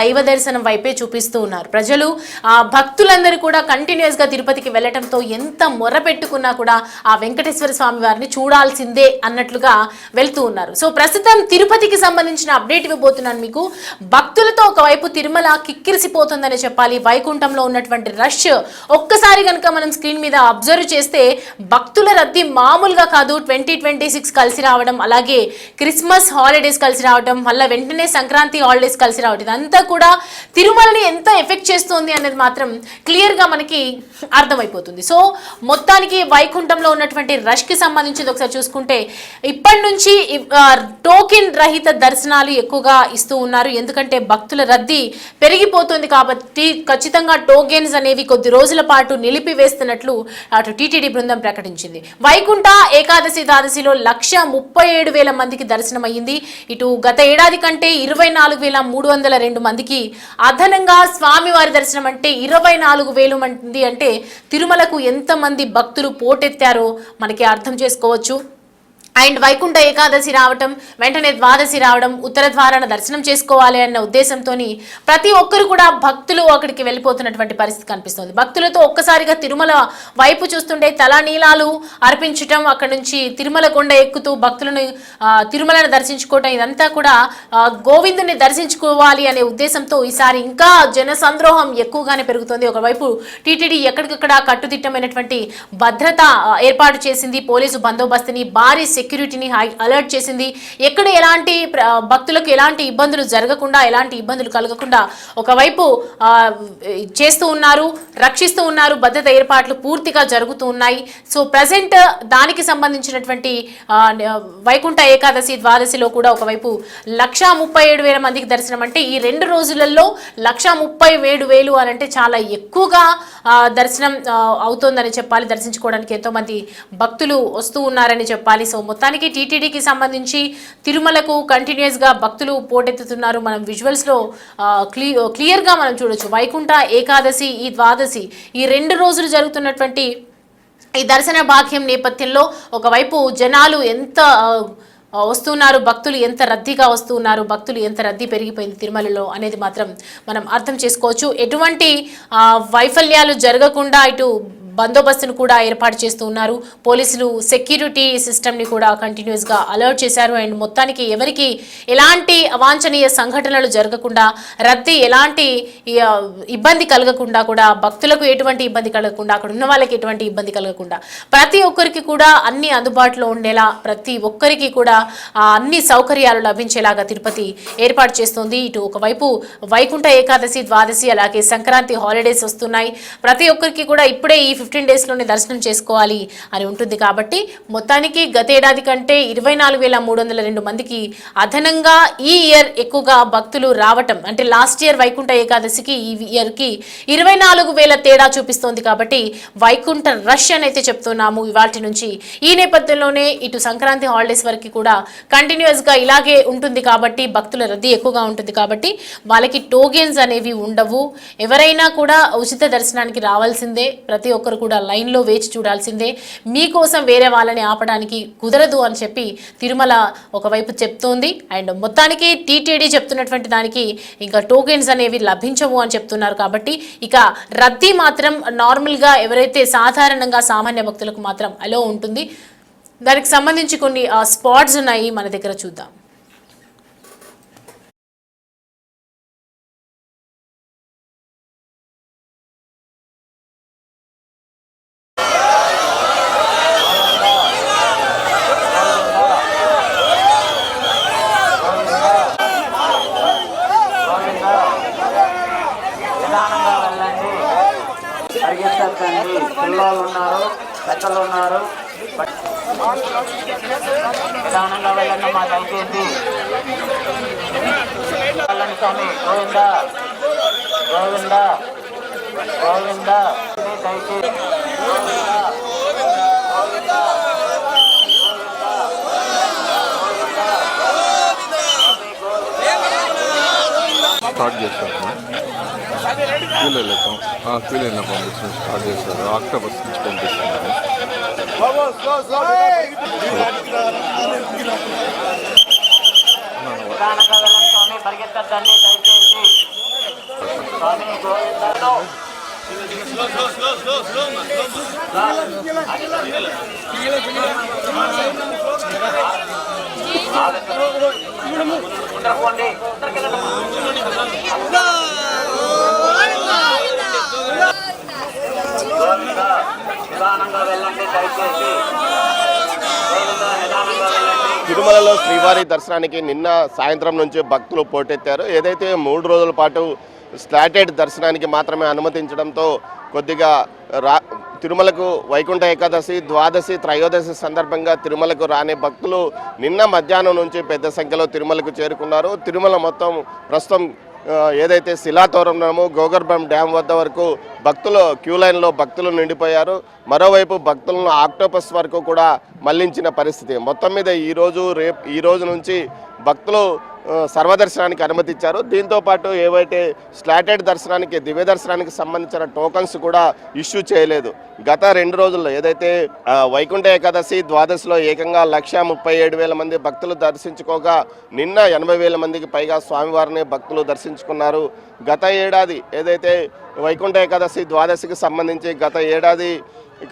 దైవ దర్శనం వైపే చూపిస్తూ ఉన్నారు. ప్రజలు భక్తులందరూ కూడా కంటిన్యూస్ గా తిరుపతికి వెళ్లడంతో ఎంత మొర పెట్టుకున్నా కూడా ఆ వెంకటేశ్వర స్వామి వారిని చూడాల్సిందే అన్నట్లుగా వెళ్తూ ఉన్నారు. సో ప్రస్తుతం తిరుపతికి సంబంధించిన అప్డేట్ ఇవ్వబోతున్నాను మీకు. భక్తులతో ఒకవైపు తిరుమల కిక్కిరిసిపోతుందని చెప్పాలి. వైకుంఠంలో ఉన్నటువంటి రష్ ఒక్కసారి కనుక మనం స్క్రీన్ మీద అబ్జర్వ్ చేస్తే భక్తుల రద్దీ మామూలుగా కాదు. 2026 కలిసి రావడం, అలాగే క్రిస్మస్ హాలిడేస్ కలిసి రావడం, మళ్ళీ వెంటనే సంక్రాంతి హాలిడేస్ కలిసి రావడం, ఇదంతా కూడా తిరుమలని ఎంత ఎఫెక్ట్ చేస్తుంది అనేది మాత్రం క్లియర్ గా మనకి అర్థమైపోతుంది. సో మొత్తానికి వైకుంఠంలో ఉన్నటువంటి రష్ కి సంబంధించి ఒకసారి చూసుకుంటే ఇప్పటి నుంచి టోకెన్ రహిత దర్శనాలు ఎక్కువగా ఇస్తూ ఉన్నారు. ఎందుకంటే భక్తుల రద్దీ పెరిగిపోతుంది కాబట్టి ఖచ్చితంగా టోకెన్స్ అనేవి కొద్ది రోజుల పాటు నిలిపివేస్తున్నట్లు అటు టీటీడీ బృందం ప్రకటించింది. వైకుంఠ ఏకాదశి ద్వాదశిలో 137,000 మందికి దర్శనం అయ్యింది. ఇటు గత ఏడాది కంటే 24,302 మందికి అదనంగా స్వామివారి దర్శనం అంటే 24,000 మంది అంటే తిరుమలకు ఎంతమంది భక్తులు పోటెత్తారో మనకి అర్థం చేసుకోవచ్చు. అండ్ వైకుంఠ ఏకాదశి రావటం, వెంటనే ద్వాదశి రావడం, ఉత్తర ద్వారాన దర్శనం చేసుకోవాలి అన్న ఉద్దేశంతో ప్రతి ఒక్కరు కూడా భక్తులు అక్కడికి వెళ్ళిపోతున్నటువంటి పరిస్థితి కనిపిస్తుంది. భక్తులతో ఒక్కసారిగా తిరుమల వైపు చూస్తుంటే తలనీలాలు అర్పించటం, అక్కడి నుంచి తిరుమల కొండ ఎక్కుతూ భక్తులను తిరుమలను దర్శించుకోవటం, ఇదంతా కూడా గోవిందుని దర్శించుకోవాలి అనే ఉద్దేశంతో ఈసారి ఇంకా జన సంద్రోహం ఎక్కువగానే పెరుగుతుంది. ఒకవైపు టీటీడీ ఎక్కడికక్కడ కట్టుదిట్టమైనటువంటి భద్రత ఏర్పాటు చేసింది. పోలీసు బందోబస్తుని, భారీ సెక్యూరిటీని అలర్ట్ చేసింది. ఎక్కడ ఎలాంటి భక్తులకు ఎలాంటి ఇబ్బందులు జరగకుండా, ఎలాంటి ఇబ్బందులు కలగకుండా ఒకవైపు చేస్తూ ఉన్నారు, రక్షిస్తూ ఉన్నారు. భద్రత ఏర్పాట్లు పూర్తిగా జరుగుతూ ఉన్నాయి. సో ప్రజెంట్ దానికి సంబంధించినటువంటి వైకుంఠ ఏకాదశి ద్వాదశిలో కూడా ఒకవైపు 137,000 మందికి దర్శనం అంటే ఈ 2 రోజులలో 137,000 అని అంటే చాలా ఎక్కువగా దర్శనం అవుతోందని చెప్పాలి. దర్శించుకోవడానికి ఎంతో మంది భక్తులు వస్తూ ఉన్నారని చెప్పాలి. సో మొత్తానికి టీటీడీకి సంబంధించి తిరుమలకు కంటిన్యూస్ గా భక్తులు పోటెత్తుతున్నారు. మనం విజువల్స్ లో క్లియర్ గా మనం చూడొచ్చు. వైకుంఠ ఏకాదశి, ఈ ద్వాదశి, ఈ 2 రోజులు జరుగుతున్నటువంటి ఈ దర్శన భాగ్యం నేపథ్యంలో ఒకవైపు జనాలు ఎంత వస్తున్నారు, భక్తులు ఎంత రద్దీగా వస్తున్నారు, భక్తులు ఎంత రద్దీ పెరిగిపోయింది తిరుమలలో అనేది మాత్రం మనం అర్థం చేసుకోవచ్చు. ఎటువంటి వైఫల్యాలు జరగకుండా ఇటు బందోబస్తును కూడా ఏర్పాటు చేస్తూ ఉన్నారు. పోలీసులు సెక్యూరిటీ సిస్టమ్ని కూడా కంటిన్యూస్గా అలర్ట్ చేశారు. అండ్ మొత్తానికి ఎవరికి ఎలాంటి అవాంఛనీయ సంఘటనలు జరగకుండా, రద్దీ ఎలాంటి ఇబ్బంది కలగకుండా కూడా, భక్తులకు ఎటువంటి ఇబ్బంది కలగకుండా, అక్కడ ఉన్న వాళ్ళకి ఎటువంటి ఇబ్బంది కలగకుండా ప్రతి ఒక్కరికి కూడా అన్ని అందుబాటులో ఉండేలా, ప్రతి ఒక్కరికి కూడా అన్ని సౌకర్యాలు లభించేలాగా తిరుపతి ఏర్పాటు చేస్తుంది. ఇటు ఒకవైపు వైకుంఠ ఏకాదశి, ద్వాదశి, అలాగే సంక్రాంతి హాలిడేస్ వస్తున్నాయి. ప్రతి ఒక్కరికి కూడా ఇప్పుడే ఈ 15 డేస్లోనే దర్శనం చేసుకోవాలి అని ఉంటుంది. కాబట్టి మొత్తానికి గతేడాది కంటే 24,302 మందికి అదనంగా ఈ ఇయర్ ఎక్కువగా భక్తులు రావటం అంటే లాస్ట్ ఇయర్ వైకుంఠ ఏకాదశికి ఈ ఇయర్కి 24,000 తేడా చూపిస్తోంది. కాబట్టి వైకుంఠ రష్ అని అయితే చెప్తున్నాము ఇవాటి నుంచి. ఈ నేపథ్యంలోనే ఇటు సంక్రాంతి హాలిడేస్ వరకు కూడా కంటిన్యూస్గా ఇలాగే ఉంటుంది. కాబట్టి భక్తుల రద్దీ ఎక్కువగా ఉంటుంది. కాబట్టి వాళ్ళకి టోకెన్స్ అనేవి ఉండవు. ఎవరైనా కూడా ఉచిత దర్శనానికి రావాల్సిందే. ప్రతి ఒక్కరు కూడా లైన్లో వేచి చూడాల్సిందే. మీకోసం వేరే వాళ్ళని ఆపడానికి కుదరదు అని చెప్పి తిరుమల ఒకవైపు చెప్తోంది. అండ్ మొత్తానికి టీటీడీ చెప్తున్నటువంటి దానికి ఇంకా టోకెన్స్ అనేవి లభించవు అని చెప్తున్నారు. కాబట్టి ఇక రద్దీ మాత్రం నార్మల్గా ఎవరైతే సాధారణంగా సామాన్య భక్తులకు మాత్రం అలో ఉంటుంది. దానికి సంబంధించి కొన్ని స్పాట్స్ ఉన్నాయి మన దగ్గర, చూద్దాం. పిల్లలు ఉన్నారు, పెద్దలు ఉన్నారు. నిదానంగా వెళ్ళండి మా దయచేసి. వెళ్ళండి స్వామి. గోవిందా గోవిందా గోవిందా దయచేసి. స్టార్ట్ చేస్తారు క్యూలైనా పంపించడం స్టార్ట్ చేస్తారు. ఆక్టోబర్ నుంచి పంపిస్తున్నారు. పరిగెత్తద్దండి దయచేసి. స్వామి గోవిందను ఉండకండి గోవింద నిదానంగా వెళ్ళండి దయచేసి గోవింద నిదానంగా వెళ్ళండి. తిరుమలలో శ్రీవారి దర్శనానికి నిన్న సాయంత్రం నుంచి భక్తులు పోటెత్తారు. ఏదైతే 3 రోజుల పాటు స్లాటెడ్ దర్శనానికి మాత్రమే అనుమతించడంతో కొద్దిగా తిరుమలకు వైకుంఠ ఏకాదశి, ద్వాదశి, త్రయోదశి సందర్భంగా తిరుమలకు రాని భక్తులు నిన్న మధ్యాహ్నం నుంచి పెద్ద సంఖ్యలో తిరుమలకు చేరుకున్నారు. తిరుమల మొత్తం ప్రస్తుతం ఏదైతే శిలాతోరణము గోగర్భం డ్యామ్ వద్ద వరకు భక్తులు క్యూ లైన్లో భక్తులు నిండిపోయారు. మరోవైపు భక్తులను ఆక్టోపస్ వరకు కూడా మళ్లించిన పరిస్థితి. మొత్తం మీద ఈ రోజు నుంచి భక్తులు సర్వదర్శనానికి అనుమతి ఇచ్చారు. దీంతోపాటు ఏవైతే స్లాటెడ్ దర్శనానికి, దివ్య దర్శనానికి సంబంధించిన టోకన్స్ కూడా ఇష్యూ చేయలేదు. గత 2 రోజుల్లో ఏదైతే వైకుంఠ ఏకాదశి, ద్వాదశిలో ఏకంగా 137,000 మంది భక్తులు దర్శించుకోగా నిన్న 80,000 మందికి పైగా స్వామివారిని భక్తులు దర్శించుకున్నారు. గత ఏడాది ఏదైతే వైకుంఠ ఏకాదశి, ద్వాదశికి సంబంధించి గత ఏడాది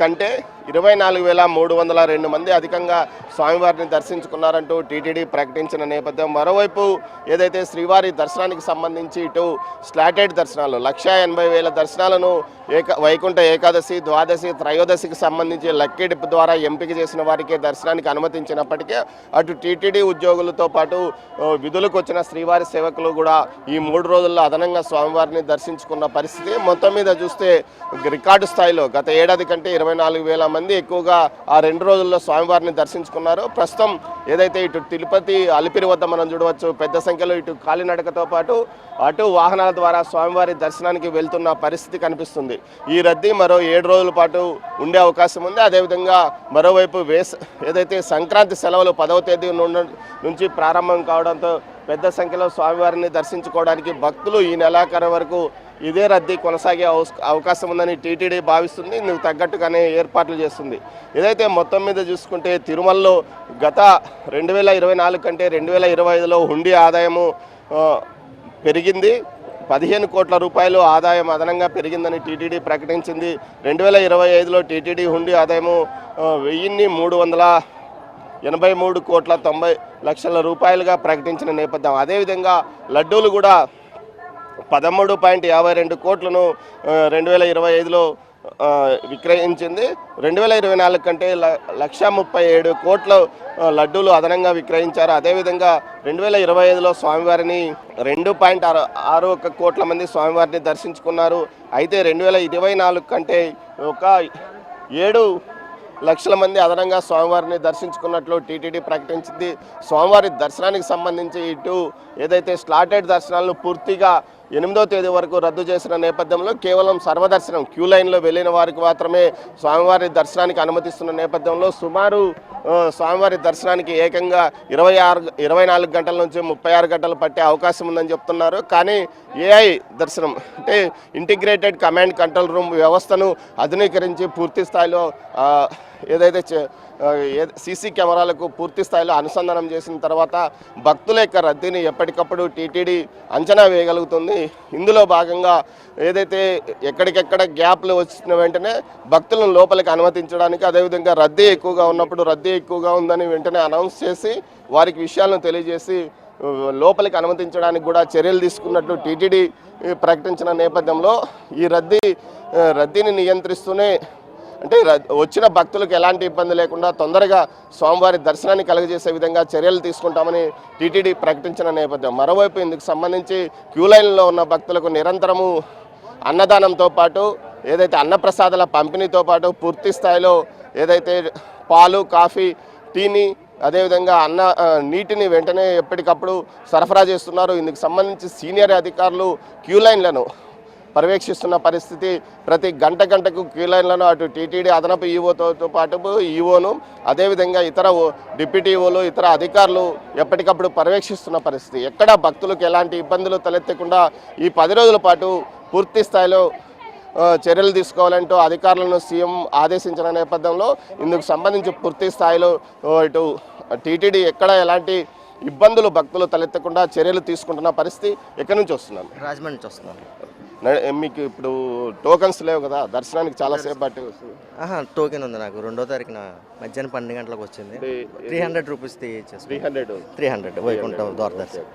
కంటే 24,302 మంది అధికంగా స్వామివారిని దర్శించుకున్నారంటూ టీటీడీ ప్రకటించిన నేపథ్యం. మరోవైపు ఏదైతే శ్రీవారి దర్శనానికి సంబంధించి ఇటు స్లాటెడ్ దర్శనాలు 1,80,000 దర్శనాలను వైకుంఠ ఏకాదశి, ద్వాదశి, త్రయోదశికి సంబంధించి లక్కీ డిప్ ద్వారా ఎంపిక చేసిన వారికి దర్శనానికి అనుమతించినప్పటికీ అటు టీటీడీ ఉద్యోగులతో పాటు విధులకు వచ్చిన శ్రీవారి సేవకులు కూడా ఈ 3 రోజుల్లో అదనంగా స్వామివారిని దర్శించుకున్న పరిస్థితి. మొత్తం మీద చూస్తే రికార్డు స్థాయిలో గత ఏడాది కంటే 24,000 మంది ఎక్కువగా ఆ 2 రోజుల్లో స్వామివారిని దర్శించుకున్నారు. ప్రస్తుతం ఏదైతే ఇటు తిరుపతి అలిపిరి వద్ద మనం చూడవచ్చు పెద్ద సంఖ్యలో ఇటు కాలినడకతో పాటు అటు వాహనాల ద్వారా స్వామివారి దర్శనానికి వెళ్తున్న పరిస్థితి కనిపిస్తుంది. ఈ రద్దీ మరో 7 రోజుల పాటు ఉండే అవకాశం ఉంది. అదేవిధంగా మరోవైపు ఏదైతే సంక్రాంతి సెలవులు 10వ తేదీ నుంచి ప్రారంభం కావడంతో పెద్ద సంఖ్యలో స్వామివారిని దర్శించుకోవడానికి భక్తులు ఈ నెలాఖరు వరకు ఇదే రద్దీ కొనసాగే అవకాశం ఉందని టీటీడీ భావిస్తుంది. ఇందుకు తగ్గట్టుగానే ఏర్పాట్లు చేస్తుంది. ఏదైతే మొత్తం మీద చూసుకుంటే తిరుమలలో గత 2024 కంటే 2025లో హుండీ ఆదాయము పెరిగింది. 15 కోట్ల రూపాయలు ఆదాయం అదనంగా పెరిగిందని టీటీడీ ప్రకటించింది. 2025లో టీటీడీ హుండీ ఆదాయము 1,383 కోట్ల 90 లక్షల రూపాయలుగా ప్రకటించిన నేపథ్యం. అదేవిధంగా లడ్డూలు కూడా 13.52 కోట్లను 2025లో విక్రయించింది. 2024 కంటే 1,37 కోట్ల లడ్డూలు అదనంగా విక్రయించారు. అదేవిధంగా 2025లో స్వామివారిని 2.61 కోట్ల మంది స్వామివారిని దర్శించుకున్నారు. అయితే 2024 కంటే ఒక 7 లక్షల మంది అదనంగా స్వామివారిని దర్శించుకున్నట్లు టీటీడీ ప్రకటించింది. స్వామివారి దర్శనానికి సంబంధించి ఇటు ఏదైతే స్లాటెడ్ దర్శనాలను పూర్తిగా 8వ తేదీ వరకు రద్దు చేసిన నేపథ్యంలో కేవలం సర్వదర్శనం క్యూ లైన్లో వెళ్ళిన వారికి మాత్రమే స్వామివారి దర్శనానికి అనుమతిస్తున్న నేపథ్యంలో సుమారు స్వామివారి దర్శనానికి ఏకంగా 24 గంటల నుంచి 36 గంటలు పట్టే అవకాశం ఉందని చెప్తున్నారు. కానీ ఏఐ దర్శనం అంటే ఇంటిగ్రేటెడ్ కమాండ్ కంట్రోల్ రూమ్ వ్యవస్థను ఆధునీకరించి పూర్తి స్థాయిలో ఏదైతే సీసీ కెమెరాలకు పూర్తి స్థాయిలో అనుసంధానం చేసిన తర్వాత భక్తుల యొక్క రద్దీని ఎప్పటికప్పుడు టీటీడీ అంచనా వేయగలుగుతుంది. ఇందులో భాగంగా ఏదైతే ఎక్కడికెక్కడ గ్యాప్లు వచ్చిన వెంటనే భక్తులను లోపలికి అనుమతించడానికి, అదేవిధంగా రద్దీ ఎక్కువగా ఉన్నప్పుడు రద్దీ ఎక్కువగా ఉందని వెంటనే అనౌన్స్ చేసి వారికి విషయాలను తెలియజేసి లోపలికి అనుమతించడానికి కూడా చర్యలు తీసుకున్నట్లు టీటీడీ ప్రకటించిన నేపథ్యంలో ఈ రద్దీని నియంత్రిస్తూనే అంటే వచ్చిన భక్తులకు ఎలాంటి ఇబ్బంది లేకుండా తొందరగా స్వామివారి దర్శనాన్ని కలుగజేసే విధంగా చర్యలు తీసుకుంటామని టీటీడీ ప్రకటించిన నేపథ్యం. మరోవైపు ఇందుకు సంబంధించి క్యూ లైన్లో ఉన్న భక్తులకు నిరంతరము అన్నదానంతో పాటు ఏదైతే అన్నప్రసాదాల పంపిణీతో పాటు పూర్తి స్థాయిలో ఏదైతే పాలు, కాఫీ, టీని అదేవిధంగా నీటిని వెంటనే ఎప్పటికప్పుడు సరఫరా చేస్తున్నారు. ఇందుకు సంబంధించి సీనియర్ అధికారులు క్యూ లైన్లను పర్యవేక్షిస్తున్న పరిస్థితి. ప్రతి గంటకు క్యూ లైన్లను అటు టీటీడీ అదనపు ఈవోతో పాటు ఈవోను అదేవిధంగా ఇతర డిప్యూటీ ఈవోలు, ఇతర అధికారులు ఎప్పటికప్పుడు పర్యవేక్షిస్తున్న పరిస్థితి. ఎక్కడ భక్తులకు ఎలాంటి ఇబ్బందులు తలెత్తకుండా ఈ 10 రోజుల పాటు పూర్తి స్థాయిలో చర్యలు తీసుకోవాలంటూ అధికారులను సీఎం ఆదేశించిన నేపథ్యంలో ఇందుకు సంబంధించి పూర్తి స్థాయిలో ఇటు టీటీడీ ఎక్కడ ఎలాంటి ఇబ్బందులు భక్తులు తలెత్తకుండా చర్యలు తీసుకుంటున్న పరిస్థితి. ఎక్కడి నుంచి వస్తున్నాను? రాజమండ్రి నుంచి వస్తున్నాను. మీకు ఇప్పుడు టోకన్స్ లేవు కదా, దర్శనానికి చాలాసేపు బట్టి వస్తుంది. టోకెన్ ఉంది నాకు. 2వ తారీఖున మధ్యాహ్నం 12 గంటలకు వచ్చింది. 300 రూపీస్ 300 వైకుంఠ ద్వార దర్శనం.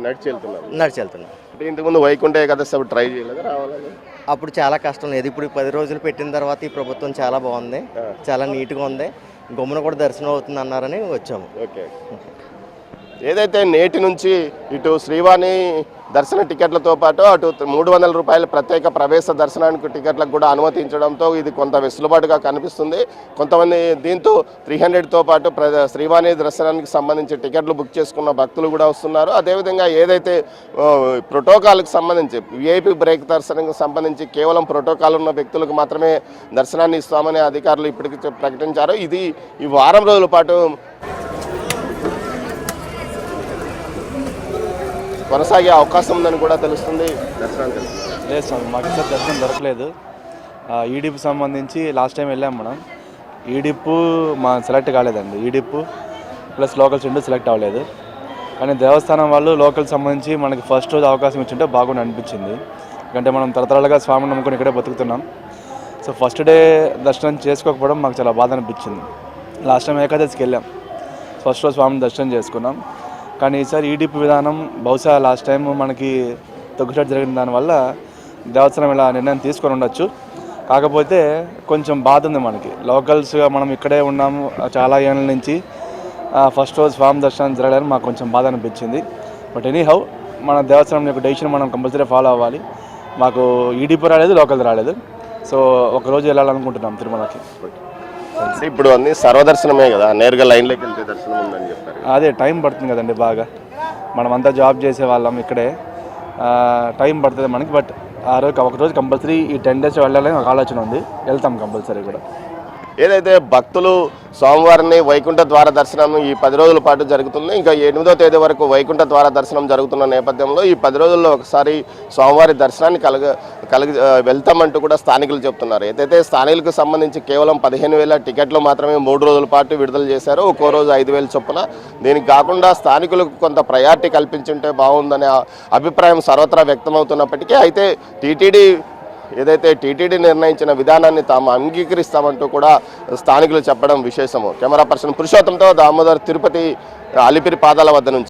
నడిచి వెళ్తున్నాను. ఇంతకుముందు వైకుంఠ ఏకాదశి అప్పుడు ట్రై చేయలేదు రావాలని? అప్పుడు చాలా కష్టం లేదు. ఇప్పుడు 10 రోజులు పెట్టిన తర్వాత ఈ ప్రభుత్వం చాలా బాగుంది, చాలా నీట్గా ఉంది. గమ్మున కూడా దర్శనం అవుతుంది అన్నారని వచ్చాము. ఓకే. ఏదైతే నేటి నుంచి ఇటు శ్రీవాణి దర్శన టికెట్లతో పాటు అటు 300 రూపాయల ప్రత్యేక ప్రవేశ దర్శనానికి టికెట్లకు కూడా అనుమతించడంతో ఇది కొంత వెసులుబాటుగా కనిపిస్తుంది. కొంతమంది దీంతో 300తో పాటు శ్రీవాణి దర్శనానికి సంబంధించి టికెట్లు బుక్ చేసుకున్న భక్తులు కూడా వస్తున్నారు. అదేవిధంగా ఏదైతే ప్రోటోకాల్కి సంబంధించి విఐపి బ్రేక్ దర్శనానికి సంబంధించి కేవలం ప్రోటోకాల్ ఉన్న వ్యక్తులకు మాత్రమే దర్శనాన్ని ఇస్తామని అధికారులు ఇప్పటికీ ప్రకటించారు. ఇది ఈ వారం రోజుల పాటు కొనసాగే అవకాశం ఉందని కూడా తెలుస్తుంది. దర్శనం లేదు స్వామి, మాకు ఈసారి దర్శనం దొరకలేదు. ఈడిప్ సంబంధించి లాస్ట్ టైం వెళ్ళాం మనం. ఈడిప్ మా సెలెక్ట్ కాలేదండి. ఈడిప్ ప్లస్ లోకల్స్ 2 సెలెక్ట్ అవ్వలేదు. కానీ దేవస్థానం వాళ్ళు లోకల్ సంబంధించి మనకి ఫస్ట్ రోజు అవకాశం ఇచ్చింటే బాగుండి అనిపించింది. ఎందుకంటే మనం తరతరాలుగా స్వామిని నమ్ముకొని ఇక్కడే బతుకుతున్నాం. సో ఫస్ట్ డే దర్శనం చేసుకోకపోవడం మాకు చాలా బాధ అనిపించింది. లాస్ట్ టైం ఏకాదశికి వెళ్ళాం, ఫస్ట్ రోజు స్వామిని దర్శనం చేసుకున్నాం. కానీ ఈసారి ఈడిప్ విధానం బహుశా లాస్ట్ టైం మనకి తగ్గుచాటు జరిగిన దానివల్ల దేవస్థానం ఇలా నిర్ణయం తీసుకొని ఉండొచ్చు. కాకపోతే కొంచెం బాధ ఉంది మనకి. లోకల్స్గా మనం ఇక్కడే ఉన్నాము చాలా ఏళ్ళ నుంచి. ఫస్ట్ రోజు స్వామి దర్శనం జరగలేదని మాకు కొంచెం బాధ అనిపించింది. బట్ ఎనీహౌ మన దేవస్థానం యొక్క డెసిషన్ మనం కంపల్సరీ ఫాలో అవ్వాలి. మాకు ఈడిప్ రాలేదు, లోకల్ రాలేదు. సో ఒకరోజు వెళ్ళాలనుకుంటున్నాం తిరుమలకి. ఇప్పుడు అన్ని సర్వదర్శనమే కదా, నేరుగా లైన్లోకి వెళ్తే దర్శనం ఉందని చెప్పారు. అదే టైం పడుతుంది కదండి బాగా. మనమంతా జాబ్ చేసే వాళ్ళం ఇక్కడే, టైం పడుతుంది మనకి. బట్ ఒకరోజు కంపల్సరీ ఈ 10 days వెళ్ళాలని ఒక ఆలోచన ఉంది. వెళ్తాం కంపల్సరీ కూడా. ఏదైతే భక్తులు స్వామివారిని వైకుంఠ ద్వార దర్శనం ఈ 10 రోజుల పాటు జరుగుతుంది. ఇంకా 8వ తేదీ వరకు వైకుంఠ ద్వార దర్శనం జరుగుతున్న నేపథ్యంలో ఈ 10 రోజుల్లో ఒకసారి స్వామివారి దర్శనాన్ని వెళ్తామంటూ కూడా స్థానికులు చెప్తున్నారు. ఏదైతే స్థానికులకు సంబంధించి కేవలం 15,000 టికెట్లు మాత్రమే 3 రోజుల పాటు విడుదల చేశారు, ఒక్కో రోజు 5,000 చొప్పున. దీనికి కాకుండా స్థానికులకు కొంత ప్రయారిటీ కల్పించుంటే బాగుందనే అభిప్రాయం సర్వత్రా వ్యక్తమవుతున్నప్పటికీ అయితే టీటీడీ నిర్ణయించిన విధానాన్ని తాము అంగీకరిస్తామంటూ కూడా స్థానికులు చెప్పడం విశేషము. కెమెరా పర్సన్ పురుషోత్తంతో దామోదర్, తిరుపతి అలిపిరి పాదాల వద్ద నుంచి.